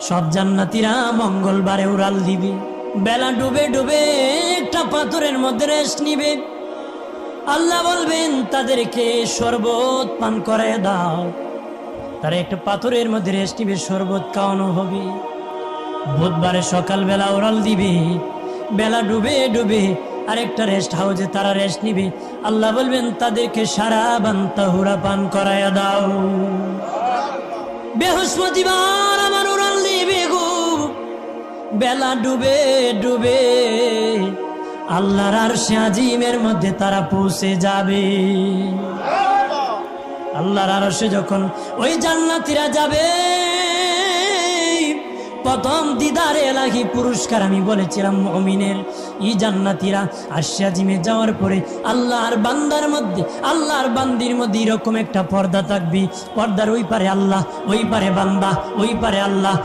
সব জান্নাতীরা মঙ্গলবারে উড়াল দিবে। বেলা ডুবে ডুবে একটা পাথরের মধ্যে রেস্ট নিবে। আল্লাহ বলবেন তাদেরকে শরবত পান করায় দাও। তারা একটা পাথরের মধ্যে রেস্ট নিবে, শরবত খাওয়ানো হবে। বুধবারে সকালবেলা উড়াল দিবে। বেলা ডুবে ডুবে আরেকটা রেস্ট হাউসে তারা রেস্ট নিবে। আল্লাহ বলবেন তাদেরকে সারাবান তাহুরা পান করায়া দাও। বৃহস্পতিবার আমার উড়াল দিবে গো। বেলা ডুবে ডুবে আল্লাহর আরশে আজিমের মধ্যে তারা পৌঁছে যাবে। আল্লাহর আরশে যখন ওই জান্নাতীরা যাবে, প্রথম দিদারে এলাহি পুরস্কার আমি বলেছিলাম মুমিনের। এই জান্নাতীরা আরশে আজিমে যাওয়ার পরে আল্লাহর বান্দার মধ্যে, আল্লাহর বান্দির মধ্যে এরকম একটা পর্দা থাকবে। পর্দার ওই পারে আল্লাহ, ওই পারে বান্দা, ওই পারে আল্লাহ।